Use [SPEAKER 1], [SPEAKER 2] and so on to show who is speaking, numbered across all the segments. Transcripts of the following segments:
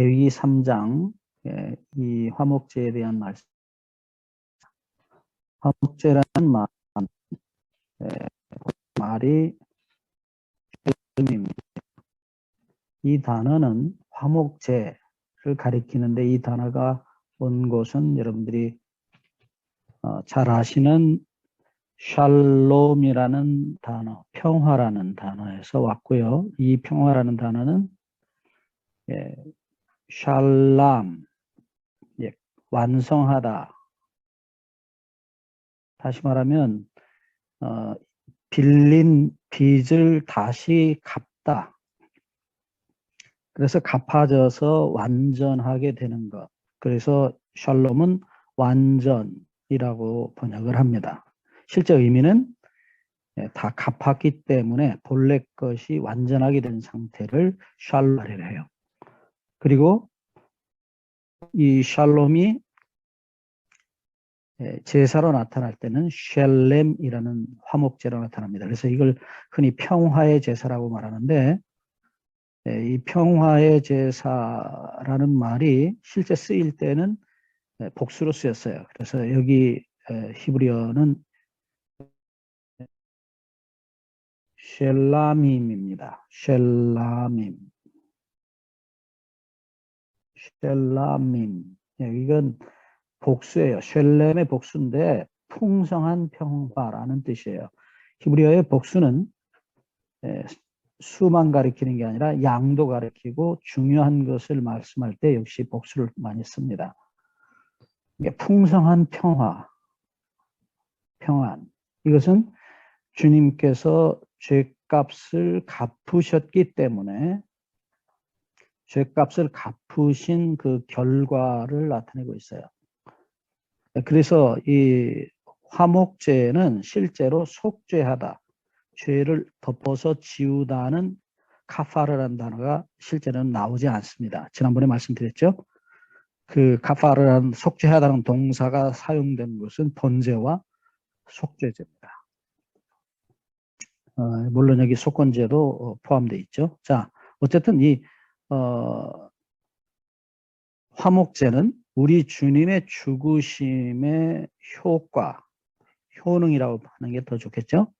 [SPEAKER 1] 레위기 3장 이 화목제에 대한 말씀. 화목제라는 말이 이 단어는 화목제를 가리키는데 이 단어가 온 곳은 여러분들이 잘 아시는 샬롬이라는 단어, 평화라는 단어에서 왔고요. 이 평화라는 단어는 샬람, 완성하다. 다시 말하면 빌린 빚을 다시 갚다. 그래서 갚아져서 완전하게 되는 것. 그래서 샬롬은 완전이라고 번역을 합니다. 실제 의미는 다 갚았기 때문에 본래 것이 완전하게 된 상태를 샬롬이라고 해요. 그리고 이 샬롬이 제사로 나타날 때는 샬렘이라는 화목제로 나타납니다. 그래서 이걸 흔히 평화의 제사라고 말하는데 이 평화의 제사라는 말이 실제 쓰일 때는 복수로 쓰였어요. 그래서 여기 히브리어는 셸라밈입니다. 셸라밈. 셸라밈. 이건 복수예요. 셸렘의 복수인데 풍성한 평화라는 뜻이에요. 히브리어의 복수는 수만 가리키는 게 아니라 양도 가리키고 중요한 것을 말씀할 때 역시 복수를 많이 씁니다. 이게 풍성한 평안. 이것은 주님께서 죄값을 갚으셨기 때문에 죄값을 갚으신 그 결과를 나타내고 있어요. 그래서 이 화목제는 실제로 속죄하다, 죄를 덮어서 지우다는 카파르라는 단어가 실제로는 나오지 않습니다. 지난번에 말씀드렸죠. 그 카파르라는 속죄하다는 동사가 사용된 것은 번제와 속죄제입니다. 물론 여기 속건제도 포함되어 있죠. 자, 어쨌든 이 화목제는 우리 주님의 죽으심의 효과, 효능이라고 하는 게 더 좋겠죠.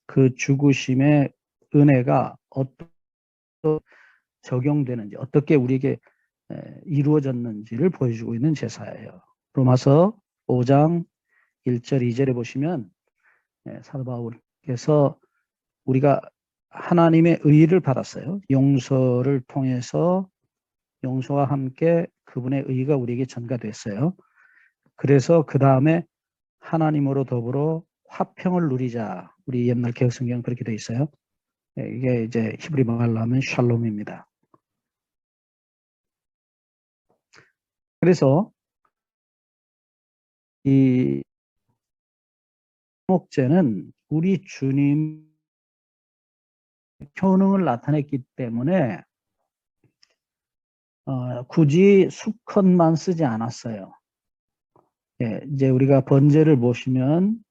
[SPEAKER 1] 그 죽으심의 은혜가 어떻게 적용되는지, 어떻게 우리에게 이루어졌는지를 보여주고 있는 제사예요. 로마서 5장 1절 2절에 보시면 사도 바울께서 우리가 하나님의 의를 받았어요. 용서를 통해서 용서와 함께 그분의 의가 우리에게 전가됐어요. 그래서 그 다음에 하나님으로 더불어 화평을 누리자. 우리 옛날 개혁성경은 그렇게 돼 있어요. 이게 이제 히브리 말로 하면 샬롬입니다. 그래서 이 목제는 우리 주님 효능을 나타냈기 때문에 굳이 수컷만 쓰지 않았어요. 이제 우리가 번제를 보시면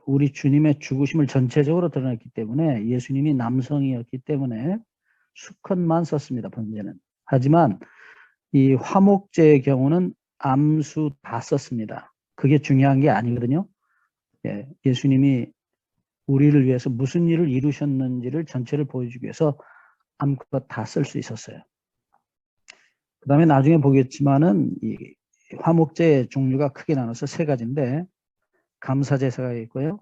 [SPEAKER 1] 우리 주님의 죽으심을 전체적으로 드러냈기 때문에 예수님이 남성이었기 때문에 수컷만 썼습니다. 번제는. 하지만 이 화목제의 경우는 암수 다 썼습니다. 그게 중요한 게 아니거든요. 예수님이 우리를 위해서 무슨 일을 이루셨는지를 전체를 보여주기 위해서 암컷 다 쓸 수 있었어요. 그 다음에 나중에 보겠지만은 이 화목제의 종류가 크게 나눠서 세 가지인데 감사제사가 있고요.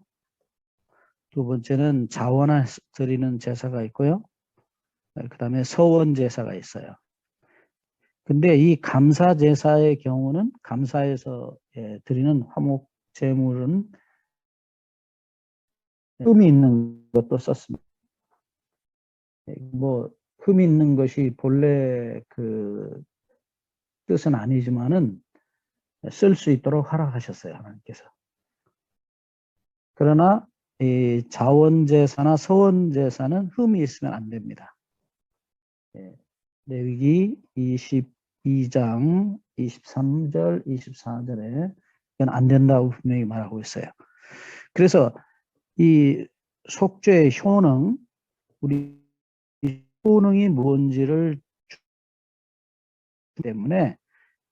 [SPEAKER 1] 두 번째는 자원을 드리는 제사가 있고요. 그 다음에 서원제사가 있어요. 근데 이 감사제사의 경우는 감사에서 드리는 화목 제물은 흠이 있는 것도 썼습니다. 뭐 흠이 있는 것이 본래 그 뜻은 아니지만은 쓸 수 있도록 허락하셨어요. 하나님께서. 그러나 이 자원제사나 서원제사는 흠이 있으면 안 됩니다. 레위기 22장 23절 24절에 이건 안 된다고 분명히 말하고 있어요. 그래서 이 속죄의 효능, 우리 효능이 뭔지를 때문에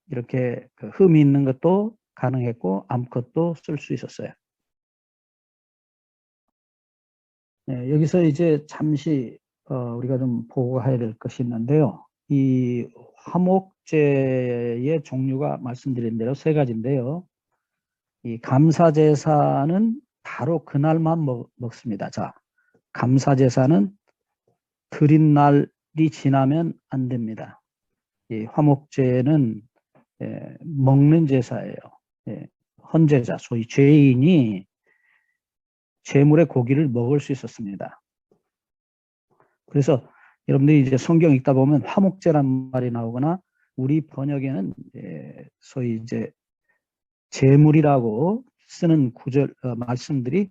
[SPEAKER 1] 이렇게 그 흠이 있는 것도 가능했고 암컷도 쓸 수 있었어요. 네, 여기서 이제 잠시 우리가 좀 보고해야 될 것이 있는데요. 이 화목제의 종류가 말씀드린 대로 세 가지인데요. 이 감사제사는 바로 그날만 먹습니다. 자, 감사제사는 드린 날이 지나면 안 됩니다. 이 화목제는 먹는 제사예요. 헌제자, 소위 죄인이 제물의 고기를 먹을 수 있었습니다. 그래서 여러분들이 이제 성경 읽다 보면 화목제란 말이 나오거나 우리 번역에는 소위 이제 제물이라고 쓰는 구절 말씀들이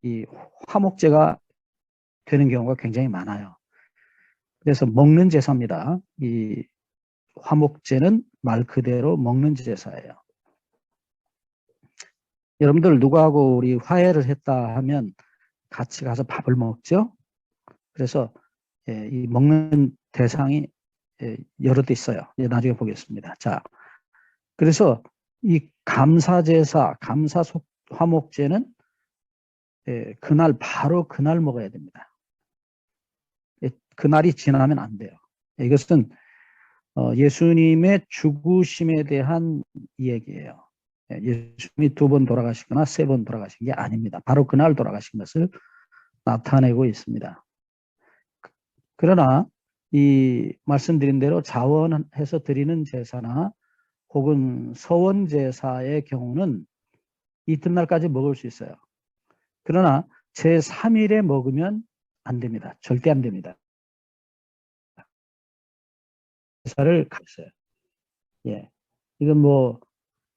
[SPEAKER 1] 이 화목제가 되는 경우가 굉장히 많아요. 그래서 먹는 제사입니다. 이 화목제는 말 그대로 먹는 제사예요. 여러분들 누구하고 우리 화해를 했다 하면 같이 가서 밥을 먹죠. 그래서 이 먹는 대상이 여러 대 있어요. 나중에 보겠습니다. 자, 그래서 이 감사제사, 화목제는 그날 바로 그날 먹어야 됩니다. 그날이 지나면 안 돼요. 이것은 예수님의 죽으심에 대한 이야기예요. 예수님이 2번 돌아가시거나 3번 돌아가신 게 아닙니다. 바로 그날 돌아가신 것을 나타내고 있습니다. 그러나 이 말씀드린 대로 자원해서 드리는 제사나 혹은 서원 제사의 경우는 이튿날까지 먹을 수 있어요. 그러나 제3일에 먹으면 안 됩니다. 절대 안 됩니다. 제사를 가졌어요. 예, 이건 뭐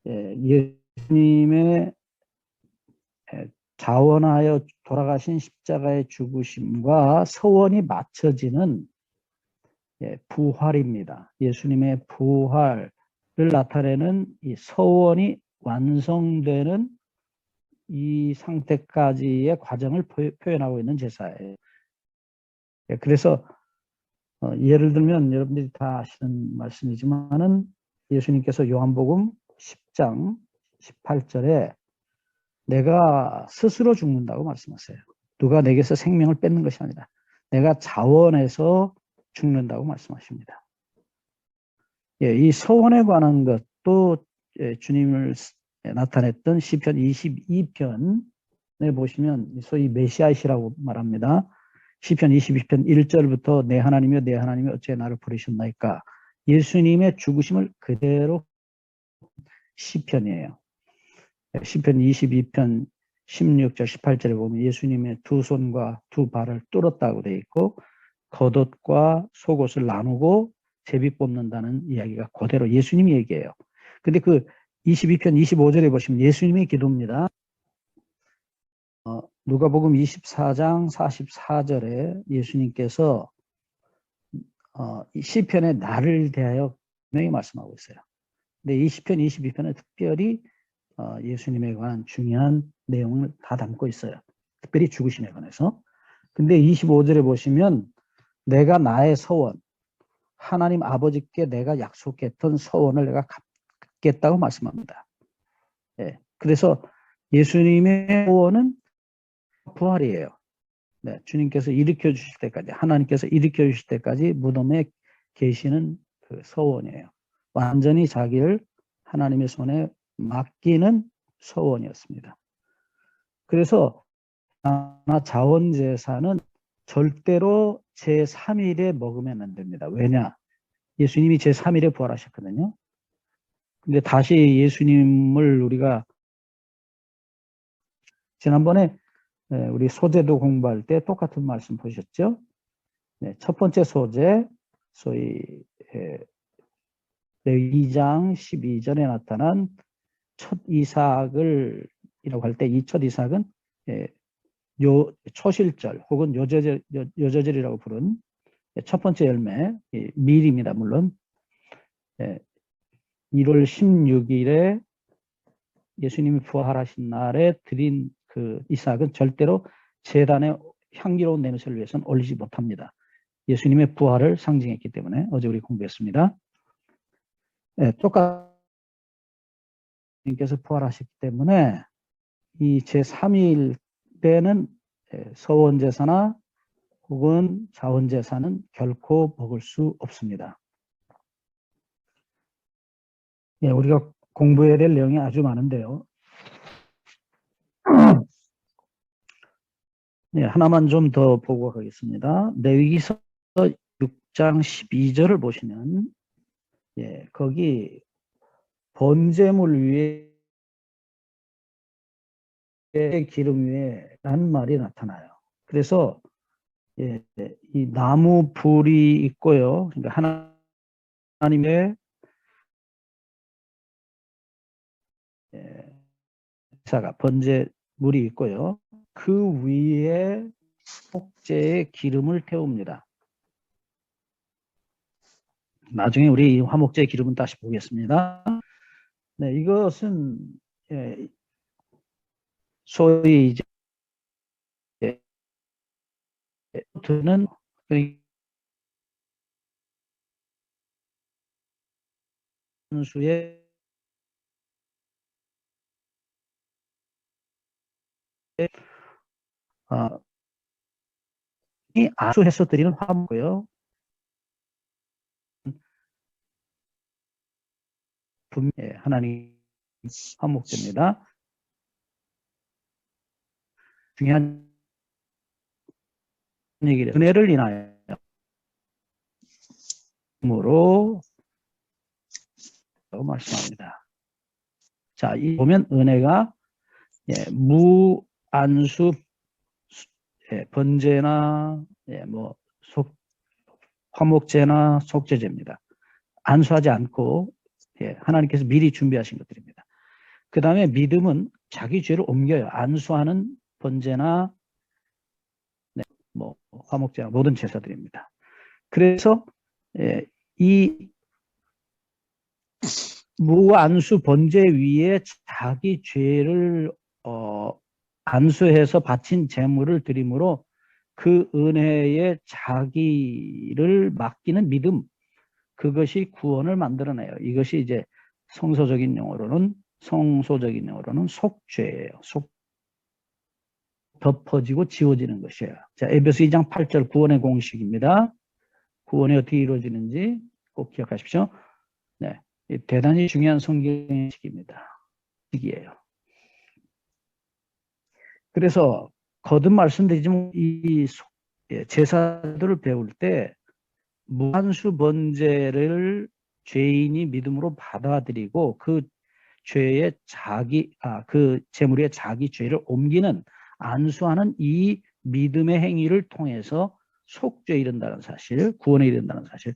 [SPEAKER 1] 예수님의 자원하여 돌아가신 십자가의 죽으심과 서원이 맞춰지는 부활입니다. 예수님의 부활을 나타내는 이 서원이 완성되는 이 상태까지의 과정을 표현하고 있는 제사예요. 그래서 예를 들면 여러분들이 다 아시는 말씀이지만은 예수님께서 요한복음 10장 18절에 내가 스스로 죽는다고 말씀하세요. 누가 내게서 생명을 뺏는 것이 아니라 내가 자원해서 죽는다고 말씀하십니다. 이 서원에 관한 것도 주님을 나타냈던 시편 22편에 보시면 소위 메시아시라고 말합니다. 시편 22편 1절부터 내 하나님이여 내 하나님이 어찌 나를 버리셨나이까. 예수님의 죽으심을 그대로 시편이에요. 시편 22편 16절 18절에 보면 예수님의 두 손과 두 발을 뚫었다고 되어 있고 겉옷과 속옷을 나누고 제비 뽑는다는 이야기가 그대로 예수님이 얘기해요. 근데 그 22편 25절에 보시면 예수님의 기도입니다. 누가복음 24장 44절에 예수님께서 시편의 나를 대하여 분명히 말씀하고 있어요. 근데 이 시편 22편은 특별히 예수님에 관한 중요한 내용을 다 담고 있어요. 특별히 죽으심에 관해서. 근데 25절에 보시면 내가 나의 서원, 하나님 아버지께 내가 약속했던 서원을 내가 갚겠다고 말씀합니다. 그래서 예수님의 서원은 부활이에요. 주님께서 일으켜 주실 때까지, 하나님께서 일으켜 주실 때까지 무덤에 계시는 그 서원이에요. 완전히 자기를 하나님의 손에 맡기는 서원이었습니다. 그래서 자원제사는 절대로 제3일에 먹으면 안 됩니다. 왜냐? 예수님이 제3일에 부활하셨거든요. 근데 다시 예수님을 우리가 지난번에 우리 소제도 공부할 때 똑같은 말씀 보셨죠? 첫 번째 소제, 소위 2장 12절에 나타난 첫 이삭을 이라고 할 때 이 첫 이삭은 초실절 혹은 여저절이라고 부른 첫 번째 열매, 밀입니다. 물론 1월 16일에 예수님이 부활하신 날에 드린 그 이삭은 절대로 제단에 향기로운 냄새를 위해서는 올리지 못합니다. 예수님의 부활을 상징했기 때문에 어제 우리 공부했습니다. 예, 똑같이 님께서 부활하셨기 때문에 이 제3일 때는 서원제사나 혹은 자원제사는 결코 먹을 수 없습니다. 예, 우리가 공부해야 될 내용이 아주 많은데요. 네, 하나만 좀 더 보고 가겠습니다. 레위기서 6장 12절을 보시면 거기 번제물 위에 기름 위에 라는 말이 나타나요. 그래서 이 나무 불이 있고요. 그러니까 하나님의 사가 번제물이 있고요. 그 위에 목재에 기름을 태웁니다. 나중에 우리 화목제의 기름은 다시 보겠습니다. 네, 이것은 소위 이제 드는 수의 이 안수해서 드리는 화목이고요. 하나님 화목제입니다. 중요한 얘기를 은혜를 인하여 으로 말씀합니다. 자, 이 보면 은혜가 무안수 번제나 뭐 화목제나 속죄제입니다. 안수하지 않고 하나님께서 미리 준비하신 것들입니다. 그 다음에 믿음은 자기 죄를 옮겨요. 안수하는 번제나 뭐 화목제나 모든 제사들입니다. 그래서 이 무안수 번제 위에 자기 죄를 안수해서 바친 제물을 드림으로 그 은혜에 자기를 맡기는 믿음, 그것이 구원을 만들어내요. 이것이 이제 성소적인 용어로는 속죄예요. 덮어지고 지워지는 것이에요. 자, 에베소 2장 8절 구원의 공식입니다. 구원이 어떻게 이루어지는지 꼭 기억하십시오. 네, 대단히 중요한 성경식입니다. 이에요. 그래서 거듭 말씀드리지만 이 제사들을 배울 때 무한수 번제를 죄인이 믿음으로 받아들이고 그 죄의 그 제물의 자기 죄를 옮기는 안수하는 이 믿음의 행위를 통해서 속죄에 이른다는 사실, 구원에 이른다는 사실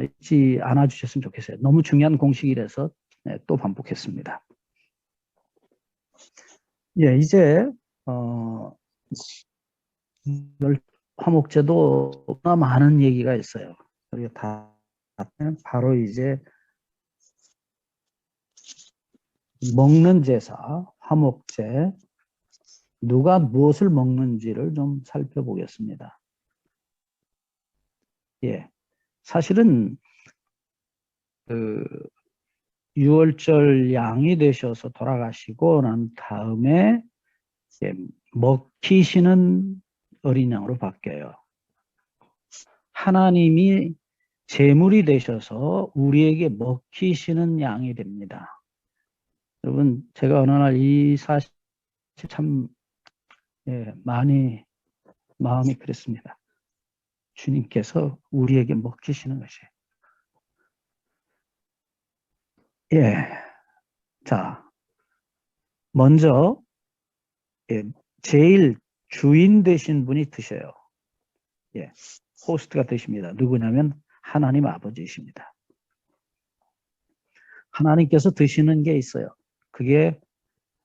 [SPEAKER 1] 잊지 않아 주셨으면 좋겠어요. 너무 중요한 공식이라서 또 반복했습니다. 예, 이제 화목제도 많은 얘기가 있어요. 그리고 다 바로 이제 먹는 제사, 화목제, 누가 무엇을 먹는지를 좀 살펴보겠습니다. 예, 사실은 그 6월절 양이 되셔서 돌아가시고 난 다음에 먹히시는 어린 양으로 바뀌어요. 하나님이 제물이 되셔서 우리에게 먹히시는 양이 됩니다. 여러분, 제가 어느 날 이 사실 참 많이 마음이 그랬습니다. 주님께서 우리에게 먹히시는 것이에요. 예. 자, 먼저 제일 주인 되신 분이 드셔요. 호스트가 되십니다. 누구냐면 하나님 아버지이십니다. 하나님께서 드시는 게 있어요. 그게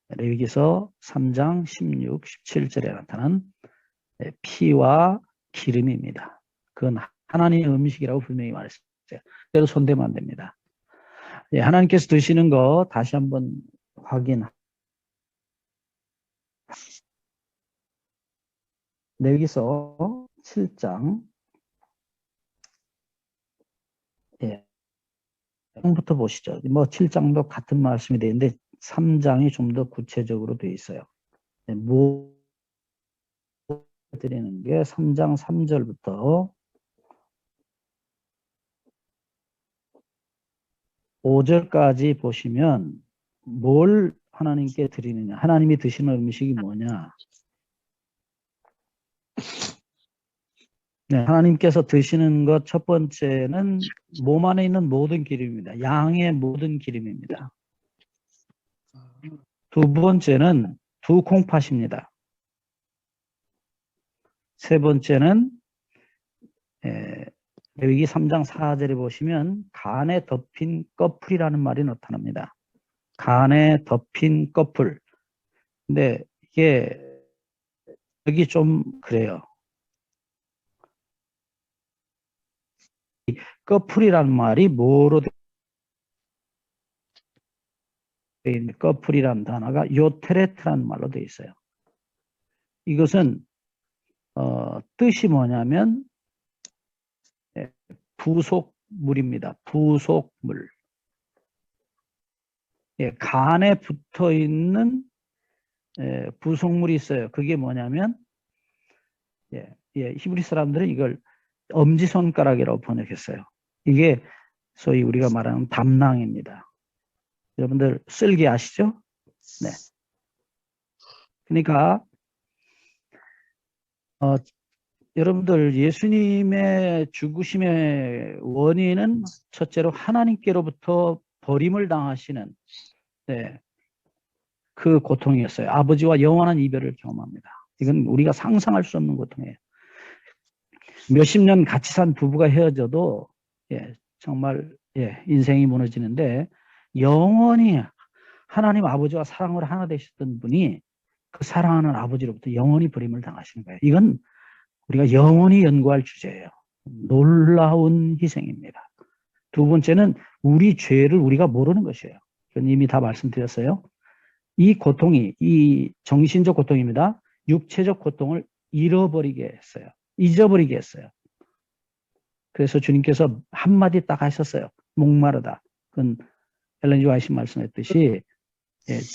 [SPEAKER 1] 레위기서 3장 16, 17절에 나타난 피와 기름입니다. 그건 하나님의 음식이라고 분명히 말했어요. 그래서 손대면 안 됩니다. 하나님께서 드시는 거 다시 한번 확인. 레위기서 7장 7장부터 보시죠. 뭐 7장도 같은 말씀이 되는데 3장이 좀 더 구체적으로 되어 있어요. 뭐 드리는 게 3장 3절부터 5절까지 보시면 뭘 하나님께 드리느냐, 하나님이 드시는 음식이 뭐냐. 네, 하나님께서 드시는 것 첫 번째는 몸 안에 있는 모든 기름입니다. 양의 모든 기름입니다. 두 번째는 두 콩팥입니다. 세 번째는 여기 3장 4절에 보시면 간에 덮인 꺼풀이라는 말이 나타납니다. 간에 덮인 꺼풀. 근데 이게 여기 좀 그래요. 꺼풀이라는 말이 뭐로 되어 있는 꺼풀이라는 단어가 요테레트라는 말로 되어 있어요. 이것은 뜻이 뭐냐면 부속물입니다. 부속물. 간에 붙어 있는 부속물이 있어요. 그게 뭐냐면 히브리 사람들은 이걸 엄지손가락이라고 번역했어요. 이게 소위 우리가 말하는 담낭입니다. 여러분들 쓸개 아시죠? 네. 그러니까 여러분들 예수님의 죽으심의 원인은 첫째로 하나님께로부터 버림을 당하시는 그 고통이었어요. 아버지와 영원한 이별을 경험합니다. 이건 우리가 상상할 수 없는 고통이에요. 몇십 년 같이 산 부부가 헤어져도 정말 인생이 무너지는데 영원히 하나님 아버지와 사랑으로 하나 되셨던 분이 그 사랑하는 아버지로부터 영원히 버림을 당하시는 거예요. 이건 우리가 영원히 연구할 주제예요. 놀라운 희생입니다. 두 번째는 우리 죄를 우리가 모르는 것이에요. 이미 다 말씀드렸어요. 이 고통이, 이 정신적 고통입니다. 육체적 고통을 잃어버리게 했어요. 잊어버리게 했어요. 그래서 주님께서 한마디 딱 하셨어요. 목마르다. 그건 엘렌 지 화이트 말씀했듯이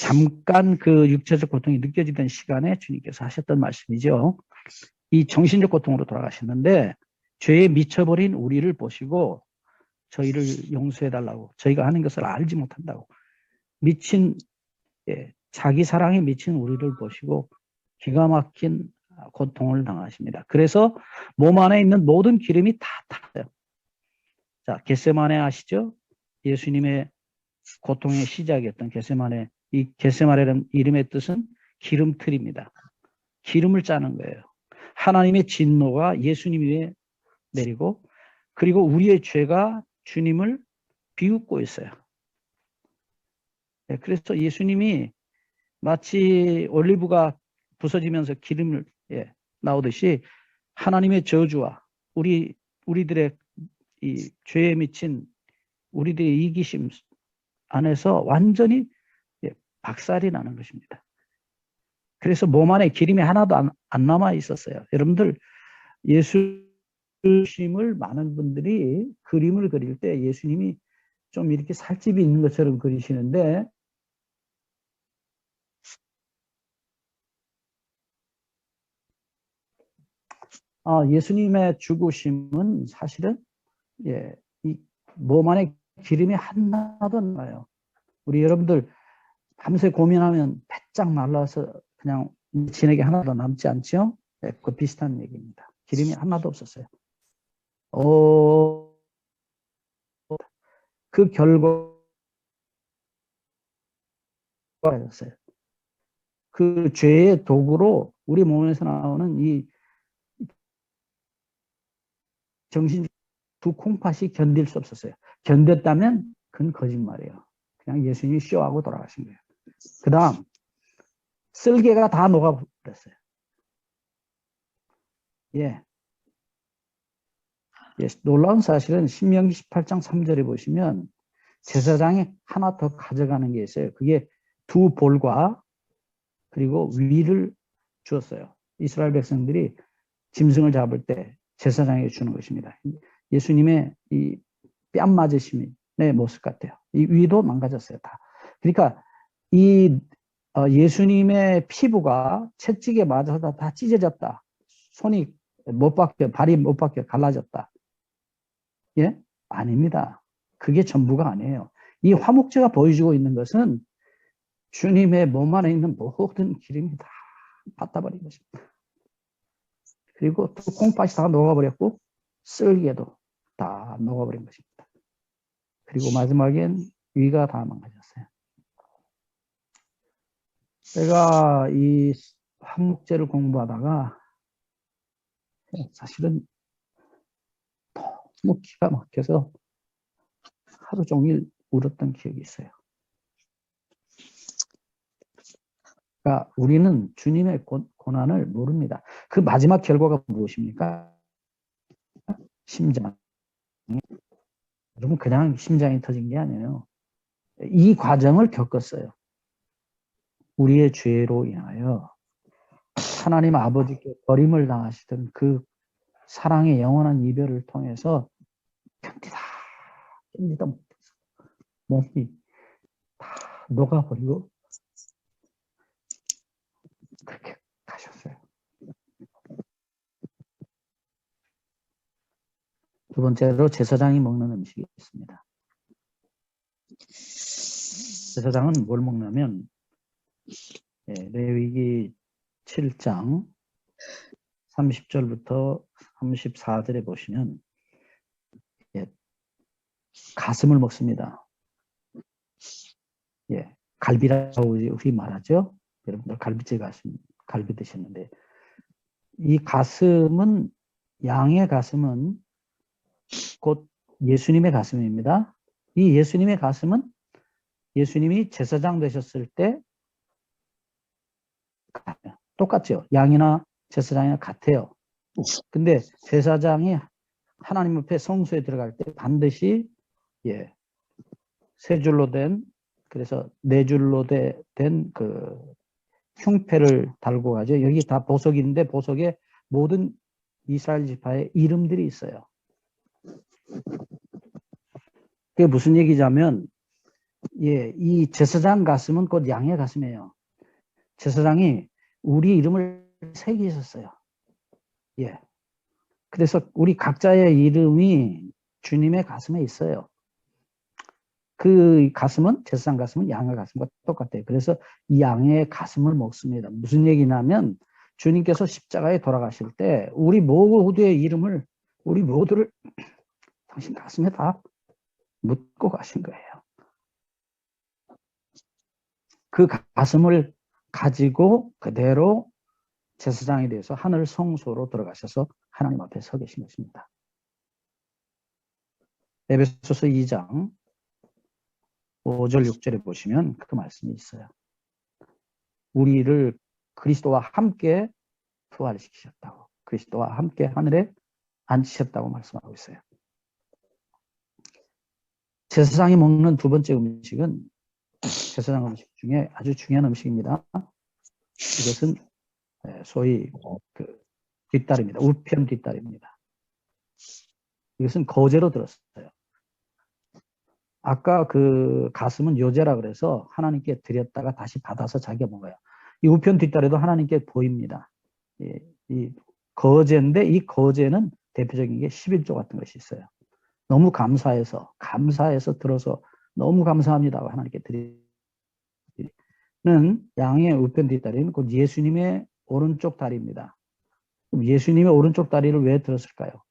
[SPEAKER 1] 잠깐 그 육체적 고통이 느껴지던 시간에 주님께서 하셨던 말씀이죠. 이 정신적 고통으로 돌아가셨는데 죄에 미쳐버린 우리를 보시고 저희를 용서해달라고, 저희가 하는 것을 알지 못한다고 미친 자기 사랑에 미친 우리를 보시고 기가 막힌 고통을 당하십니다. 그래서 몸 안에 있는 모든 기름이 다 타요. 자, 겟세마네 아시죠? 예수님의 고통의 시작이었던 겟세마네. 이 겟세마네라는 이름의 뜻은 기름틀입니다. 기름을 짜는 거예요. 하나님의 진노가 예수님 위에 내리고 그리고 우리의 죄가 주님을 비웃고 있어요. 그래서 예수님이 마치 올리브가 부서지면서 기름을 나오듯이 하나님의 저주와 우리들의 이 죄에 미친 우리들의 이기심 안에서 완전히 박살이 나는 것입니다. 그래서 몸 안에 기름이 하나도 안 남아 있었어요. 여러분들 예수님을 많은 분들이 그림을 그릴 때 예수님이 좀 이렇게 살집이 있는 것처럼 그리시는데 예수님의 죽으심은 사실은 이 몸 안에 기름이 하나도 안 나요. 우리 여러분들 밤새 고민하면 배짱 말라서 그냥 진액이 하나도 남지 않죠? 그 비슷한 얘기입니다. 기름이 하나도 없었어요. 그 결과였어요. 그 죄의 도구로 우리 몸에서 나오는 이 정신 두 콩팥이 견딜 수 없었어요. 견뎠다면 그건 거짓말이에요. 그냥 예수님이 쇼하고 돌아가신 거예요. 그 다음 쓸개가 다 녹아버렸어요. 놀라운 사실은 신명기 18장 3절에 보시면 제사장이 하나 더 가져가는 게 있어요. 그게 두 볼과 그리고 위를 주었어요. 이스라엘 백성들이 짐승을 잡을 때 제사장에게 주는 것입니다. 예수님의 이 뺨 맞으심이 모습 같아요. 이 위도 망가졌어요. 다. 그러니까 이 예수님의 피부가 채찍에 맞아서 다 찢어졌다. 손이 못 박혀, 발이 못 박혀 갈라졌다. 예? 아닙니다. 그게 전부가 아니에요. 이 화목제가 보여주고 있는 것은 주님의 몸 안에 있는 모든 기름이 다 받아버린 것입니다. 그리고 또 콩팥이 다 녹아버렸고 쓸개도 다 녹아버린 것입니다. 그리고 마지막엔 위가 다 망가졌어요. 제가 이 화목제를 공부하다가 사실은 너무 기가 막혀서 하루 종일 울었던 기억이 있어요. 그러니까 우리는 주님의 고난을 모릅니다. 그 마지막 결과가 무엇입니까? 심장. 여러분 그냥 심장이 터진 게 아니에요. 이 과정을 겪었어요. 우리의 죄로 인하여 하나님 아버지께 버림을 당하시던 그 사랑의 영원한 이별을 통해서 견디다 못해서 몸이 다 녹아버리고 그렇게 가셨어요. 두 번째로 제사장이 먹는 음식이 있습니다. 제사장은 뭘 먹냐면 레위기 7장 30절부터 34절에 보시면 가슴을 먹습니다. 갈비라고 우리 말하죠. 여러분들 갈비찜 갈비 드셨는데 이 가슴은 양의 가슴은 곧 예수님의 가슴입니다. 이 예수님의 가슴은 예수님이 제사장 되셨을 때 똑같죠. 양이나 제사장이나 같아요. 근데 제사장이 하나님 앞에 성소에 들어갈 때 반드시 세 줄로 된 그래서 네 줄로 된 그 흉패를 달고 가죠. 여기 다 보석이 있는데 보석에 모든 이스라엘 지파의 이름들이 있어요. 그게 무슨 얘기냐면 이 제사장 가슴은 곧 양의 가슴이에요. 제사장이 우리 이름을 새기셨어요. 그래서 우리 각자의 이름이 주님의 가슴에 있어요. 그 가슴은 제사장 가슴은 양의 가슴과 똑같아요. 그래서 이 양의 가슴을 먹습니다. 무슨 얘기냐면 주님께서 십자가에 돌아가실 때 우리 모두의 이름을 우리 모두를 당신 가슴에 다 묻고 가신 거예요. 그 가슴을 가지고 그대로 제사장에 대해서 하늘 성소로 들어가셔서 하나님 앞에 서 계신 것입니다. 에베소서 2장 5절 6절에 보시면 그 말씀이 있어요. 우리를 그리스도와 함께 부활시키셨다고, 그리스도와 함께 하늘에 앉히셨다고 말씀하고 있어요. 제사장이 먹는 두 번째 음식은 제사장 음식 중에 아주 중요한 음식입니다. 이것은 소위 그 뒷다리입니다. 우편 뒷다리입니다. 이것은 거제로 들었어요. 아까 그 가슴은 요제라 그래서 하나님께 드렸다가 다시 받아서 자기가 먹어요. 이 우편 뒷다리도 하나님께 보입니다. 이 거제인데 이 거제는 대표적인 게 11조 같은 것이 있어요. 너무 감사해서 들어서 너무 감사합니다 하나님께 드리는 양의 우편 뒷다리는 곧 예수님의 오른쪽 다리입니다. 그럼 예수님의 오른쪽 다리를 왜 들었을까요?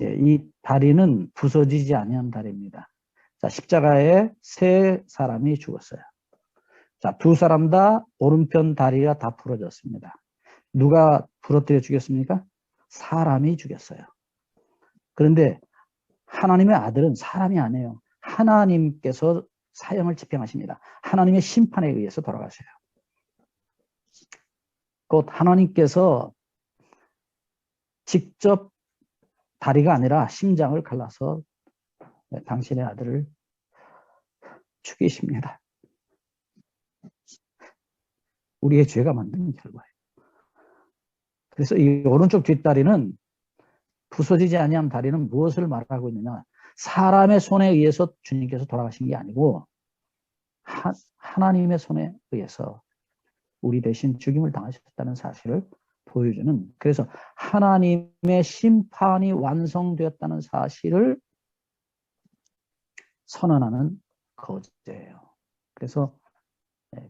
[SPEAKER 1] 이 다리는 부서지지 아니한 다리입니다. 자, 십자가에 세 사람이 죽었어요. 자, 두 사람 다 오른편 다리가 다 부러졌습니다. 누가 부러뜨려 죽였습니까? 사람이 죽였어요. 그런데 하나님의 아들은 사람이 아니에요. 하나님께서 사형을 집행하십니다. 하나님의 심판에 의해서 돌아가셔요. 곧 하나님께서 직접 다리가 아니라 심장을 갈라서 당신의 아들을 죽이십니다. 우리의 죄가 만든 결과예요. 그래서 이 오른쪽 뒷다리는 부서지지 아니한 다리는 무엇을 말하고 있느냐? 사람의 손에 의해서 주님께서 돌아가신 게 아니고 하나님의 손에 의해서 우리 대신 죽임을 당하셨다는 사실을 보여주는, 그래서 하나님의 심판이 완성되었다는 사실을 선언하는 거제예요. 그래서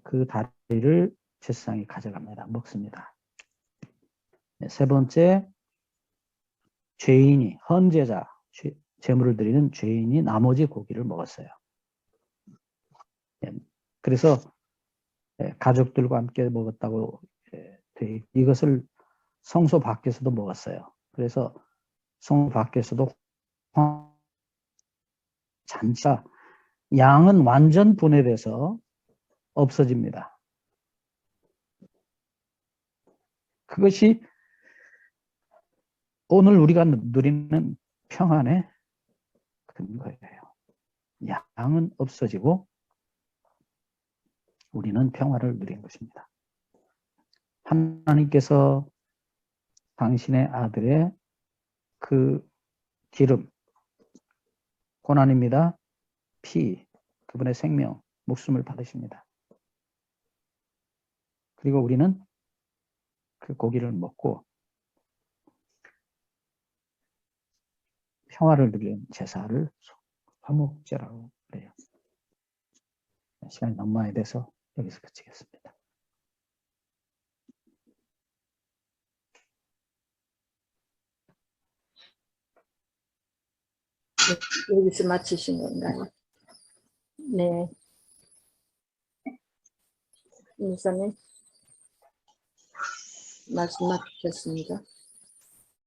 [SPEAKER 1] 그 다리를 제사장이 가져갑니다. 먹습니다. 세 번째, 죄인이, 헌제자, 제물을 드리는 죄인이 나머지 고기를 먹었어요. 그래서 가족들과 함께 먹었다고 이것을 성소 밖에서도 먹었어요. 그래서 성소 밖에서도 잔치가, 양은 완전 분해돼서 없어집니다. 그것이 오늘 우리가 누리는 평안의 근거예요. 양은 없어지고 우리는 평화를 누린 것입니다. 하나님께서 당신의 아들의 그 기름, 고난입니다. 피, 그분의 생명, 목숨을 받으십니다. 그리고 우리는 그 고기를 먹고 평화를 누리는 제사를 화목제라고 그래요. 시간이 너무 많이 돼서 여기서 그치겠습니다.
[SPEAKER 2] 네, 여기서 마치신 건가요? 네. 목사님, 말씀 마치셨습니다.